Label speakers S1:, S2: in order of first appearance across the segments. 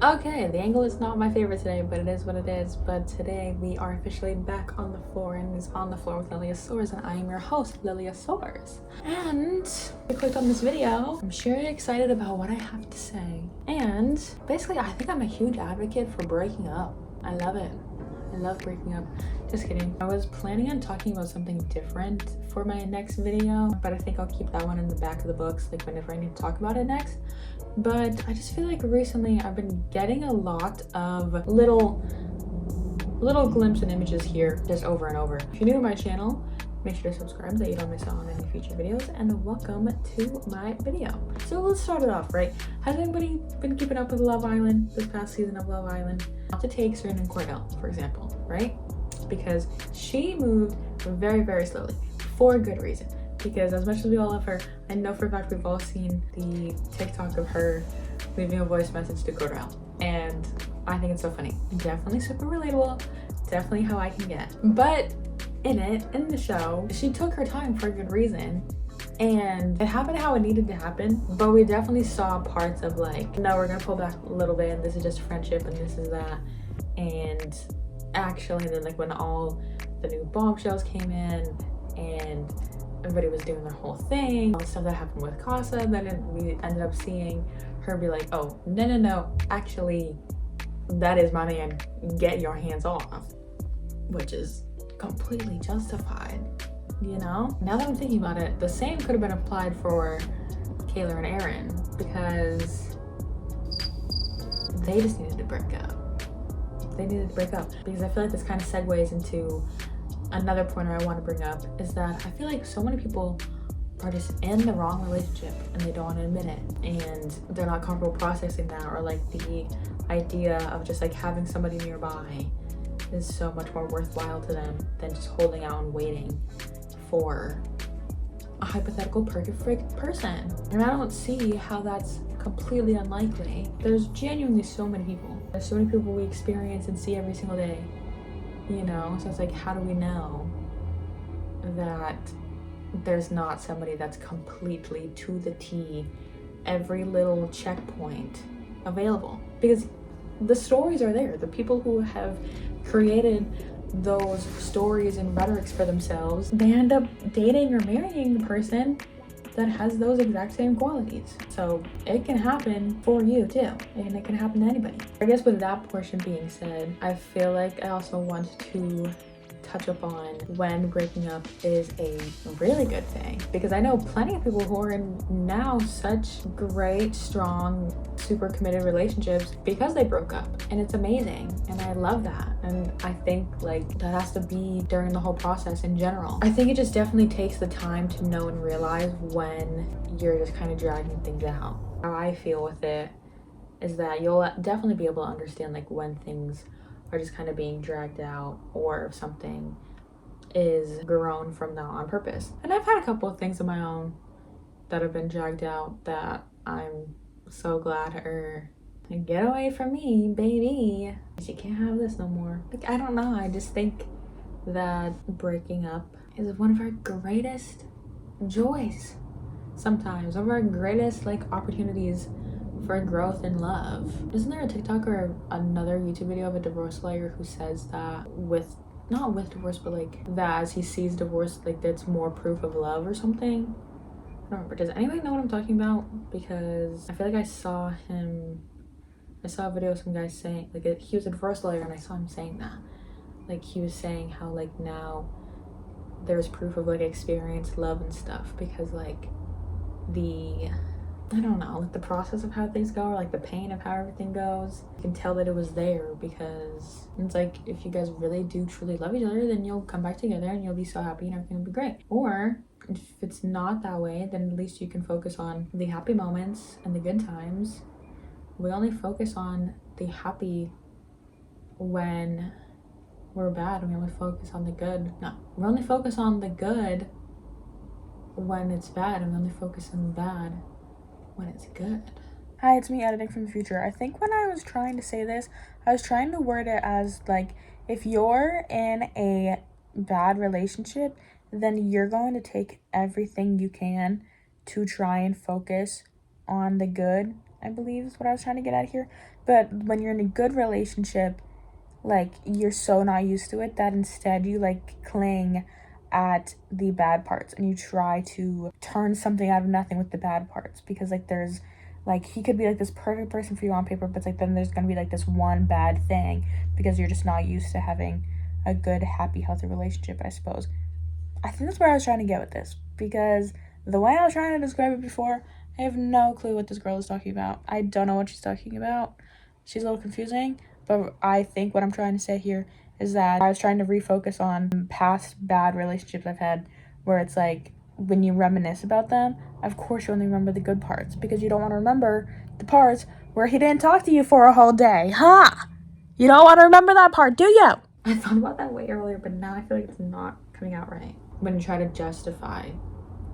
S1: Okay, the angle is not my favorite today, but it is what it is. But today we are officially back on the floor, and it's on the floor with Lilia Soars, and I am your host, Lilia Soars. And if you clicked on this video, I'm sure you're excited about what I have to say. And basically, I think I'm a huge advocate for breaking up. I love it. I love breaking up. Just kidding. I was planning on talking about something different for my next video, but I think I'll keep that one in the back of the books, like whenever I need to talk about it next. But I just feel like recently I've been getting a lot of little glimpses and images here just over and over. If you're new to my channel, make sure to subscribe so that you don't miss out on any future videos, and welcome to my video. So let's start it off, right? Has anybody been keeping up with Love Island, this past season of Love Island? Not to take Serena and Cordell, for example, right? Because she moved very, very slowly for a good reason. Because as much as we all love her, I know for a fact we've all seen the TikTok of her leaving a voice message to Cordell. And I think it's so funny. Definitely super relatable. Definitely how I can get. But in the show, she took her time for a good reason. And it happened how it needed to happen. But we definitely saw parts of like, no, we're gonna pull back a little bit, and this is just friendship, and this is that. And actually, then like when all the new bombshells came in, and everybody was doing their whole thing, all the stuff that happened with Casa, then we ended up seeing her be like, oh, no, actually, that is my man, get your hands off, which is completely justified, you know? Now that I'm thinking about it, the same could have been applied for Kayla and Aaron, because they just needed to break up. They needed to break up, because I feel like this kind of segues into another pointer I want to bring up, is that I feel like so many people are just in the wrong relationship and they don't want to admit it, and they're not comfortable processing that, or like the idea of just like having somebody nearby is so much more worthwhile to them than just holding out and waiting for a hypothetical perfect person. And I don't see how that's completely unlikely. There's genuinely so many people. There's so many people we experience and see every single day, you know? So it's like, how do we know that there's not somebody that's completely to the T, every little checkpoint available? Because the stories are there. The people who have created those stories and rhetorics for themselves, they end up dating or marrying the person that has those exact same qualities. So it can happen for you too, and it can happen to anybody. I guess with that portion being said, I feel like I also want to touch upon when breaking up is a really good thing, because I know plenty of people who are in now such great, strong, super committed relationships because they broke up, and it's amazing, and I love that. And I think like that has to be during the whole process in general. I think it just definitely takes the time to know and realize when you're just kind of dragging things out. How I feel with it is that you'll definitely be able to understand like when things are just kind of being dragged out, or if something is grown from that on purpose. And I've had a couple of things of my own that have been dragged out that I'm so glad are like, get away from me, baby. She can't have this no more. Like, I don't know, I just think that breaking up is one of our greatest joys sometimes, one of our greatest like opportunities for growth and love. Isn't there a TikTok or another YouTube video of a divorce lawyer who says that not with divorce, but like that as he sees divorce, like that's more proof of love or something? I don't remember. Does anybody know what I'm talking about? Because I feel like I saw a video of some guy saying, like, he was a divorce lawyer, and I saw him saying that. Like, he was saying how like now there's proof of like experienced love and stuff, because like I don't know, like the process of how things go, or like the pain of how everything goes, you can tell that it was there, because it's like, if you guys really do truly love each other, then you'll come back together and you'll be so happy and everything will be great. Or if it's not that way, then at least you can focus on the happy moments and the good times. We only focus on the happy when we're bad, and we only focus on the good. No, we only focus on the good when it's bad, and we only focus on the bad when it's good. Hi, it's me editing from the future. I think when I was trying to say this, I was trying to word it as like, if you're in a bad relationship, then you're going to take everything you can to try and focus on the good, I believe is what I was trying to get at here. But when you're in a good relationship, like, you're so not used to it that instead you, like, cling at the bad parts and you try to turn something out of nothing with the bad parts, because, like, there's, like, he could be, like, this perfect person for you on paper, but it's, like, then there's gonna be, like, this one bad thing because you're just not used to having a good, happy, healthy relationship, I suppose. I think that's where I was trying to get with this, because the way I was trying to describe it before, I have no clue what this girl is talking about. I don't know what she's talking about. She's a little confusing, but I think what I'm trying to say here is that I was trying to refocus on past bad relationships I've had, where it's like, when you reminisce about them, of course you only remember the good parts, because you don't want to remember the parts where he didn't talk to you for a whole day. Huh? You don't want to remember that part, do you? I thought about that way earlier, but now I feel like it's not coming out right. When you try to justify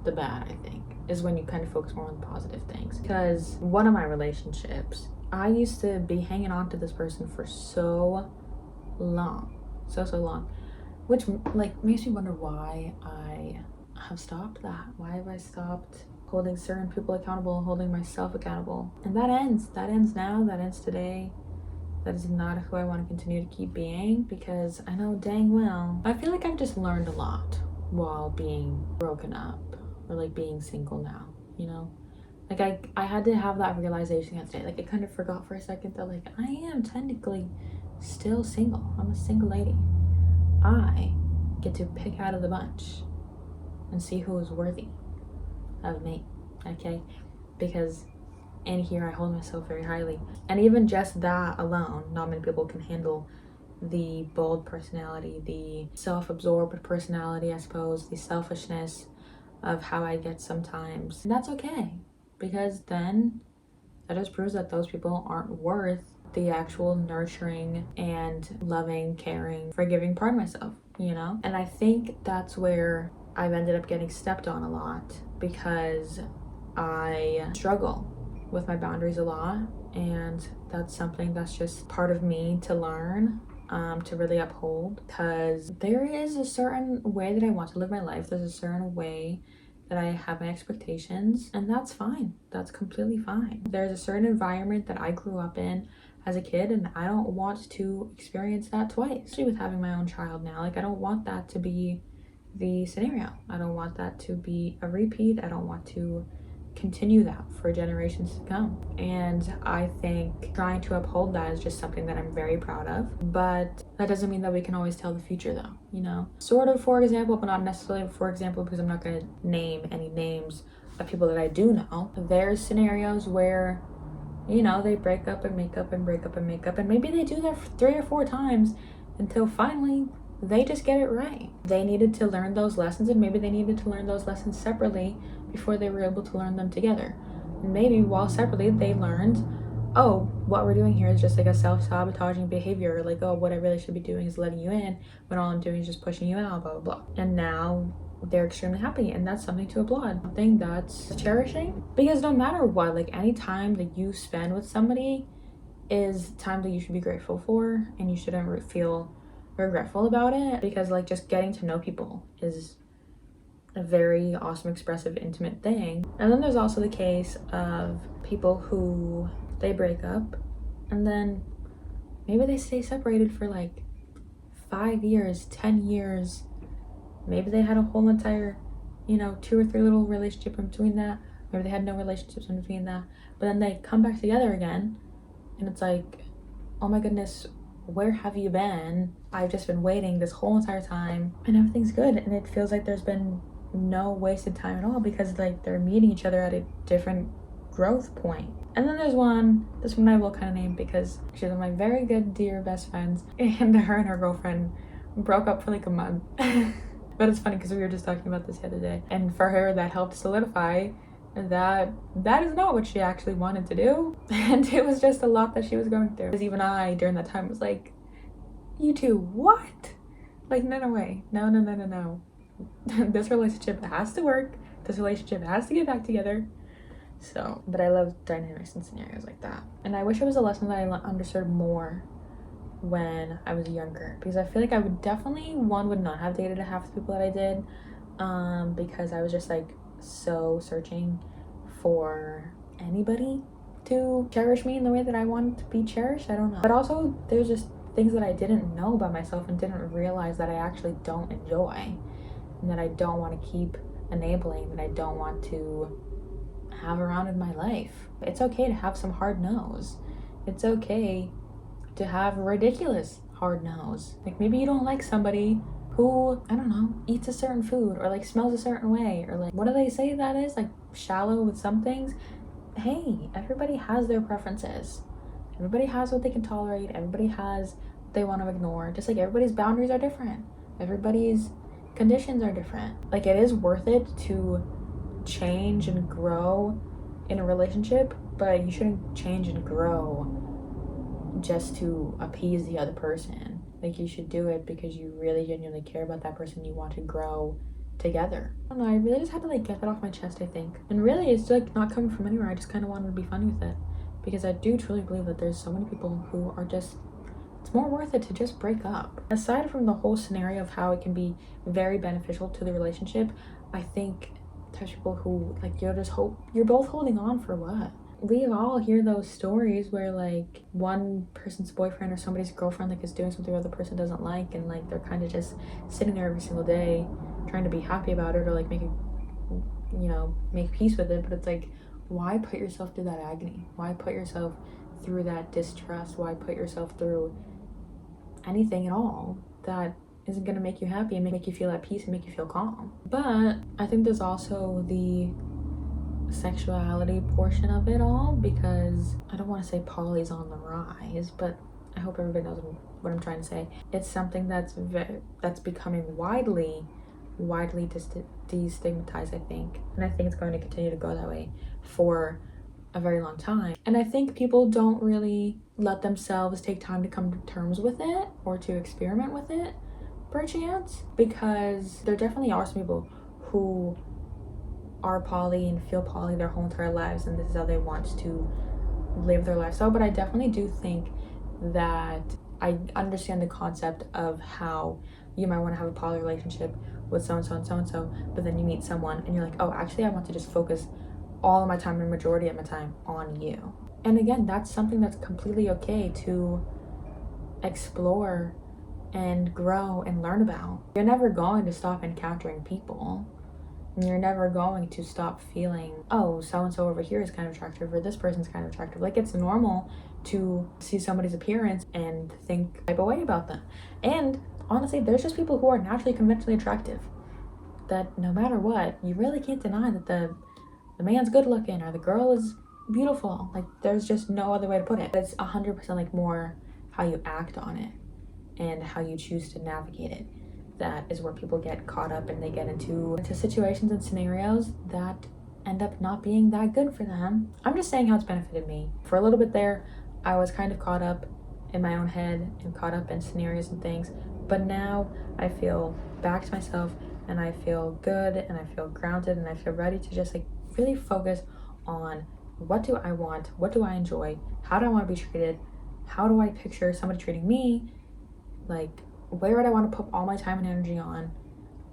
S1: the bad, I think, is when you kind of focus more on the positive things. Because one of my relationships, I used to be hanging on to this person for so long, so long, which, like, makes me wonder why I have stopped that. Why have I stopped holding certain people accountable, holding myself accountable? And that ends now, that ends today. That is not who I want to continue to keep being, because I know dang well, I feel like I've just learned a lot while being broken up, or like being single now, you know? Like, I had to have that realization yesterday. Like, I kind of forgot for a second that, like, I am technically still single. I'm a single lady. I get to pick out of the bunch and see who is worthy of me, okay? Because in here I hold myself very highly. And even just that alone, not many people can handle the bold personality, the self-absorbed personality, I suppose, the selfishness of how I get sometimes. And that's okay, because then that just proves that those people aren't worth the actual nurturing and loving, caring, forgiving part of myself, you know? And I think that's where I've ended up getting stepped on a lot, because I struggle with my boundaries a lot, and that's something that's just part of me to learn, to really uphold, because there is a certain way that I want to live my life. There's a certain way that I have my expectations, and that's fine. That's completely fine. There's a certain environment that I grew up in as a kid, and I don't want to experience that twice, especially with having my own child now. Like, I don't want that to be the scenario. I don't want that to be a repeat. I don't want to continue that for generations to come. And I think trying to uphold that is just something that I'm very proud of. But that doesn't mean that we can always tell the future, though, you know? Sort of, for example, but not necessarily for example, because I'm not going to name any names of people that I do know. There's scenarios where, you know, they break up and make up and break up and make up, and maybe they do that 3 or 4 times until finally they just get it right. They needed to learn those lessons, and maybe they needed to learn those lessons separately before they were able to learn them together. And maybe while separately they learned, oh, what we're doing here is just like a self-sabotaging behavior, like, oh, what I really should be doing is letting you in when all I'm doing is just pushing you out, blah, blah, blah. And now they're extremely happy, and that's something to applaud, something that's cherishing. Because no matter what, like, any time that you spend with somebody is time that you should be grateful for, and you shouldn't feel regretful about it, because, like, just getting to know people is a very awesome, expressive, intimate thing. And then there's also the case of people who they break up and then maybe they stay separated for like 5 years, 10 years. Maybe they had a whole entire, you know, 2 or 3 little relationship in between that. Maybe they had no relationships in between that. But then they come back together again, and it's like, oh my goodness, where have you been? I've just been waiting this whole entire time, and everything's good, and it feels like there's been no wasted time at all, because like they're meeting each other at a different growth point. And then there's this one I will kind of name because she's one of my very good dear best friends, and her and her girlfriend broke up for like a month. But it's funny because we were just talking about this the other day, and for her that helped solidify that is not what she actually wanted to do, and it was just a lot that she was going through. Because even I during that time was like, you two, what? Like, no way, no. This relationship has to work. This relationship has to get back together. So, but I love dynamics and scenarios like that, and I wish it was a lesson that I understood more when I was younger, because I feel like I would definitely would not have dated half the people that I did, because I was just like so searching for anybody, to cherish me in the way that I want to be cherished. I don't know. But also, there's just things that I didn't know about myself and didn't realize that I actually don't enjoy and that I don't want to keep enabling, that I don't want to have around in my life. It's okay to have some hard no's. It's okay to have ridiculous hard no's. Like maybe you don't like somebody who, I don't know, eats a certain food or like smells a certain way, or like, what do they say that is? Like shallow with some things. Hey, everybody has their preferences. Everybody has what they can tolerate. Everybody has what they want to ignore. Just like everybody's boundaries are different. Everybody's conditions are different. Like it is worth it to change and grow in a relationship, but you shouldn't change and grow just to appease the other person. Like you should do it because you really genuinely care about that person. You want to grow together. I don't know, I really just had to like get that off my chest, I think. And really it's like not coming from anywhere. I just kind of wanted to be funny with it because I do truly believe that there's so many people who are just, it's more worth it to just break up. Aside from the whole scenario of how it can be very beneficial to the relationship, I think there's people who like you're both holding on for what? We all hear those stories where like one person's boyfriend or somebody's girlfriend like is doing something the other person doesn't like, and like they're kind of just sitting there every single day trying to be happy about it or like make peace with it. But it's like, why put yourself through that agony? Why put yourself through that distrust? Why put yourself through anything at all that isn't going to make you happy and make you feel at peace and make you feel calm? But I think there's also the sexuality portion of it all, because I don't want to say poly's on the rise, but I hope everybody knows what I'm trying to say. It's something that's becoming widely destigmatized, I think, and I think it's going to continue to go that way for a very long time. And I think people don't really let themselves take time to come to terms with it or to experiment with it, perchance, because there definitely are some people who are poly and feel poly their whole entire lives, and this is how they want to live their lifestyle. But I definitely do think that I understand the concept of how you might want to have a poly relationship with so-and-so and so-and-so, but then you meet someone and you're like, oh, actually I want to just focus all of my time and majority of my time on you. And again, that's something that's completely okay to explore and grow and learn about. You're never going to stop encountering people. You're never going to stop feeling, oh, so-and-so over here is kind of attractive, or this person's kind of attractive. Like, it's normal to see somebody's appearance and think type of way about them. And honestly, there's just people who are naturally conventionally attractive that no matter what, you really can't deny that the man's good looking or the girl is beautiful. Like, there's just no other way to put it. It's 100% like more how you act on it and how you choose to navigate it. That is where people get caught up and they get into situations and scenarios that end up not being that good for them. I'm just saying how it's benefited me. For a little bit there, I was kind of caught up in my own head and caught up in scenarios and things, but now I feel back to myself and I feel good and I feel grounded and I feel ready to just like really focus on what do I want, what do I enjoy, how do I want to be treated, how do I picture somebody treating me, like where would I want to put all my time and energy on,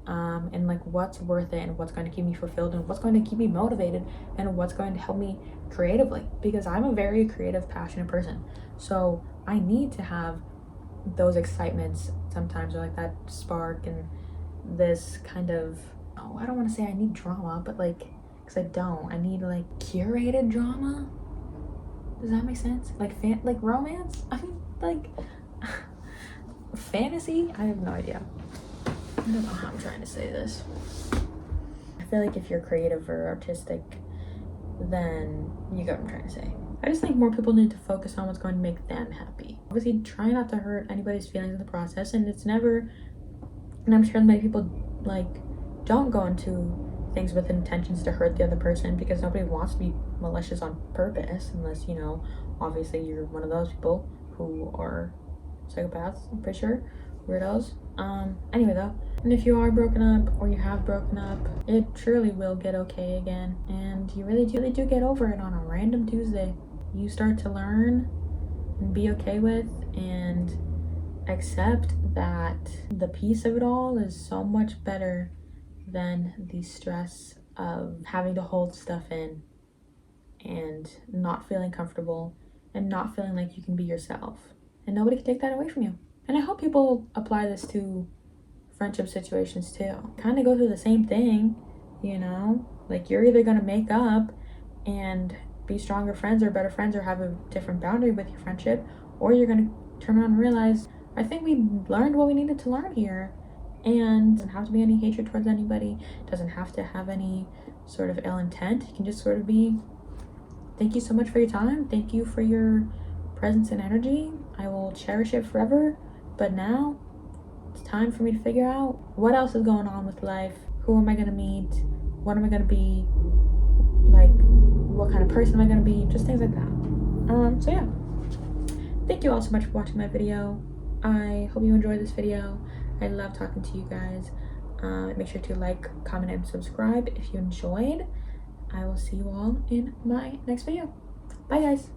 S1: and like what's worth it and what's going to keep me fulfilled and what's going to keep me motivated and what's going to help me creatively, because I'm a very creative, passionate person. So I need to have those excitements sometimes, or like that spark and this kind of, oh, I don't want to say I need drama, but like, because I need like curated drama. Does that make sense? Like like romance? I mean, like fantasy? I have no idea. I don't know how I'm trying to say this. I feel like if you're creative or artistic, then you get what I'm trying to say. I just think more people need to focus on what's going to make them happy. Obviously, try not to hurt anybody's feelings in the process, and it's never, and I'm sure many people like don't go into things with intentions to hurt the other person, because nobody wants to be malicious on purpose, unless, you know, obviously you're one of those people who are psychopaths, I'm pretty sure, weirdos. Anyway though, and if you are broken up or you have broken up, it truly will get okay again, and you really do get over it on a random Tuesday. You start to learn and be okay with and accept that the peace of it all is so much better than the stress of having to hold stuff in and not feeling comfortable and not feeling like you can be yourself. And nobody can take that away from you. And I hope people apply this to friendship situations too. Kind of go through the same thing, you know? Like, you're either gonna make up and be stronger friends or better friends or have a different boundary with your friendship, or you're gonna turn around and realize, I think we learned what we needed to learn here. And it doesn't have to be any hatred towards anybody, it doesn't have to have any sort of ill intent. It can just sort of be, thank you so much for your time, thank you for your presence and energy, I will cherish it forever, but now it's time for me to figure out what else is going on with life. Who am I gonna meet? What am I gonna be? Like, what kind of person am I gonna be? Just things like that. So yeah, thank you all so much for watching my video. I hope you enjoyed this video. I love talking to you guys. Make sure to like, comment, and subscribe if you enjoyed. I will see you all in my next video. Bye guys.